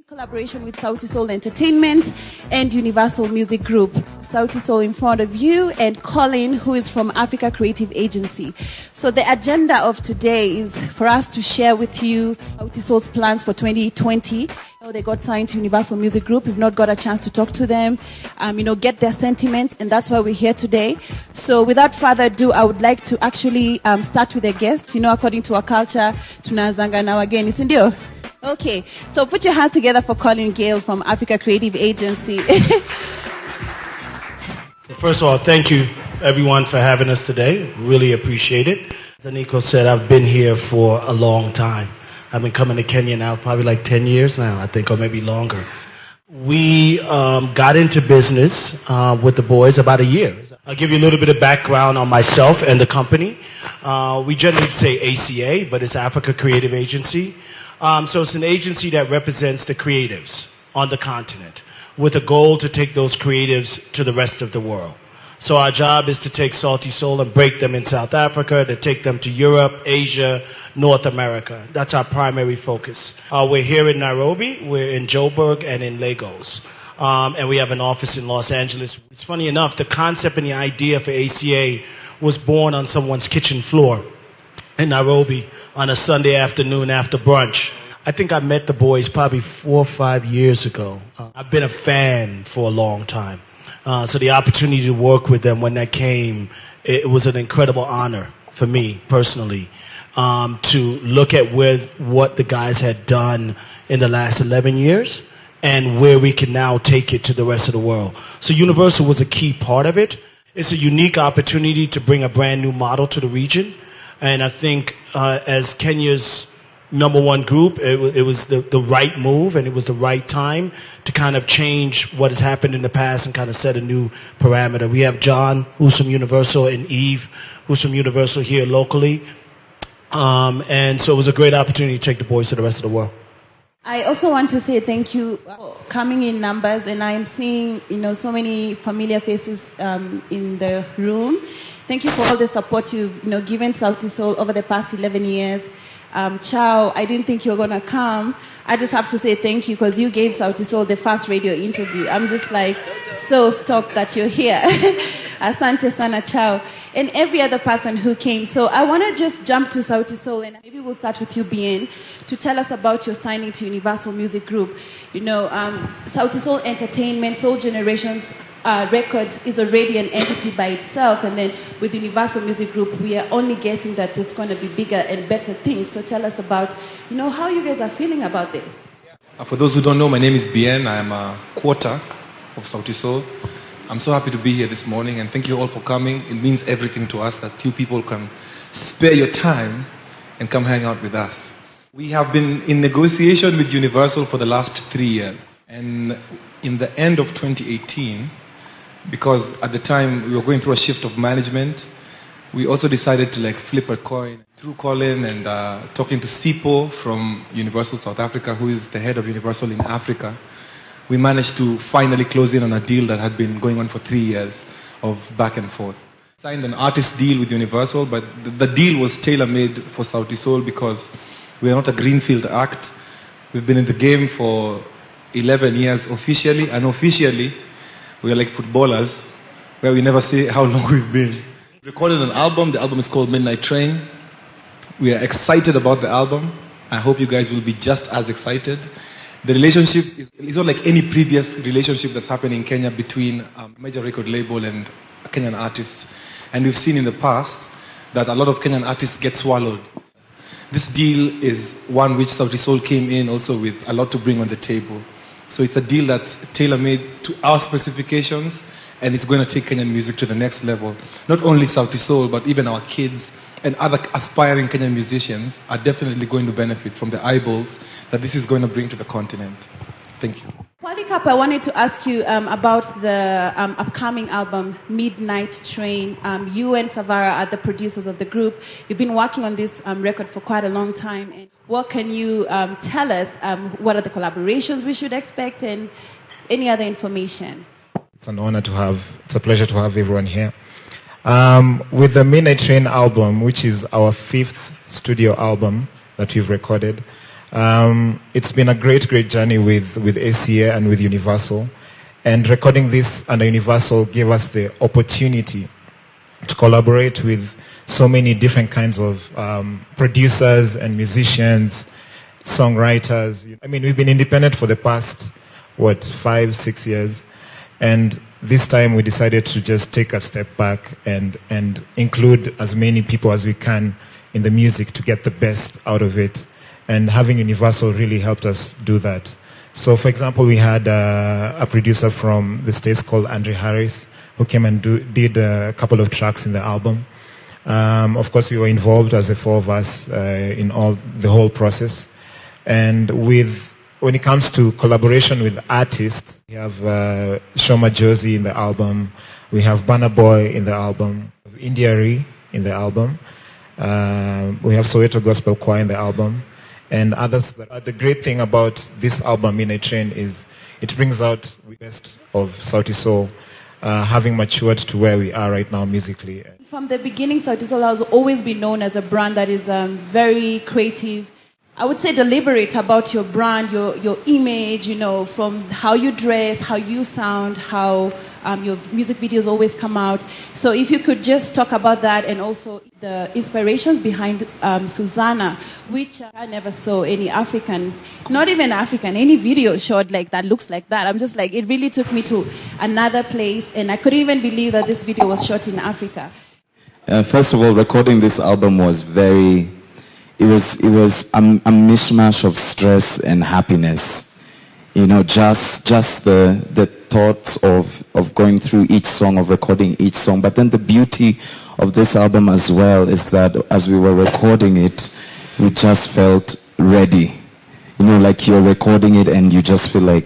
Collaboration with Sauti Sol Entertainment and Universal Music Group. Sauti Sol in front of you and Colin, who is from Africa Creative Agency. So the agenda of today is for us to share with you Sauti Sol's plans for 2020. They got signed to Universal Music Group. We've not got a chance to talk to them, get their sentiments, and that's why we're here today. So without further ado, I would like to actually start with a guest. According to our culture, tunazanga now again, isn't it? Okay, so put your hands together for Colin Gale from Africa Creative Agency. So first of all, thank you everyone for having us today. Really appreciate it. As Aniko said, I've been here for a long time. I've been coming to Kenya now probably like 10 years now, I think, or maybe longer. We got into business with the boys about a year. I'll give you a little bit of background on myself and the company. We generally say ACA, but it's Africa Creative Agency. So it's an agency that represents the creatives on the continent with a goal to take those creatives to the rest of the world. So our job is to take Sauti Sol and break them in South Africa, to take them to Europe, Asia, North America. That's our primary focus. We're here in Nairobi, we're in Joburg, and in Lagos. And we have an office in Los Angeles. It's funny enough, the concept and the idea for ACA was born on someone's kitchen floor in Nairobi on a Sunday afternoon after brunch. I think I met the boys probably 4 or 5 years ago. I've been a fan for a long time. So the opportunity to work with them when that came, it was an incredible honor for me personally to look at what the guys had done in the last 11 years and where we can now take it to the rest of the world. So Universal was a key part of it. It's a unique opportunity to bring a brand new model to the region. And I think as Kenya's #1 group, it was the right move and it was the right time to kind of change what has happened in the past and kind of set a new parameter. We have John, who's from Universal, and Eve, who's from Universal here locally. And so it was a great opportunity to take the boys to the rest of the world. I also want to say thank you for coming in numbers, and I'm seeing, so many familiar faces in the room. Thank you for all the support you've, given Sauti Sol over the past 11 years. Chow, I didn't think you were going to come. I just have to say thank you because you gave Sauti Sol the first radio interview. I'm just so stoked that you're here. Asante sana, Chow. And every other person who came. So I want to just jump to Sauti Sol, and maybe we'll start with you, Bien, to tell us about your signing to Universal Music Group. Sauti Sol Entertainment, Soul Generations Records is already an entity by itself, and then with Universal Music Group, we are only guessing that it's going to be bigger and better things. So tell us about, how you guys are feeling about this. For those who don't know, my name is Bien. I am a quarter of Sauti Sol. I'm so happy to be here this morning, and thank you all for coming. It means everything to us that you people can spare your time and come hang out with us. We have been in negotiation with Universal for the last 3 years, and in the end of 2018, because at the time we were going through a shift of management, we also decided to flip a coin. Through Colin and talking to Sipo from Universal South Africa, who is the head of Universal in Africa, we managed to finally close in on a deal that had been going on for 3 years of back and forth. Signed an artist deal with Universal, but the deal was tailor-made for Sauti Sol because we are not a greenfield act. We've been in the game for 11 years officially, and unofficially, we are like footballers, where we never say how long we've been. We recorded an album. The album is called Midnight Train. We are excited about the album. I hope you guys will be just as excited. The relationship is not like any previous relationship that's happened in Kenya between a major record label and a Kenyan artist. And we've seen in the past that a lot of Kenyan artists get swallowed. This deal is one which Sauti Sol came in also with a lot to bring on the table. So it's a deal that's tailor-made to our specifications, and it's going to take Kenyan music to the next level. Not only Sauti Sol, but even our kids and other aspiring Kenyan musicians are definitely going to benefit from the eyeballs that this is going to bring to the continent. Thank you. Polycarp, I wanted to ask you about the upcoming album, Midnight Train. You and Savara are the producers of the group. You've been working on this record for quite a long time. And what can you tell us? What are the collaborations we should expect and any other information? It's an honor to have, it's a pleasure to have everyone here. With the Midnight Train album, which is our 5th studio album that we've recorded, It's been a great journey with ACA and with Universal. And recording this under Universal gave us the opportunity to collaborate with so many different kinds of producers and musicians, songwriters. I mean, we've been independent for the past, 5-6 years. And this time we decided to just take a step back and include as many people as we can in the music to get the best out of it. And having Universal really helped us do that. So, for example, we had a producer from the States called Andre Harris who came and did a couple of tracks in the album. Of course, we were involved as the four of us in the whole process. And when it comes to collaboration with artists, we have Shoma Josie in the album. We have Bagobye in the album. India Ree in the album. We have Soweto Gospel Choir in the album. And others. The great thing about this album, In a Train, is it brings out the best of Sauti Sol, having matured to where we are right now musically. From the beginning, Sauti Sol has always been known as a brand that is very creative. I would say deliberate about your brand, your image, from how you dress, how you sound, how your music videos always come out. So if you could just talk about that and also the inspirations behind Susanna, which I never saw any African, not even African, any video shot like that looks like that. I'm just like, it really took me to another place, and I couldn't even believe that this video was shot in Africa. First of all, recording this album was it was a mishmash of stress and happiness. Just the thoughts of going through each song, of recording each song. But then the beauty of this album as well is that as we were recording it, we just felt ready. Like you're recording it and you just feel like,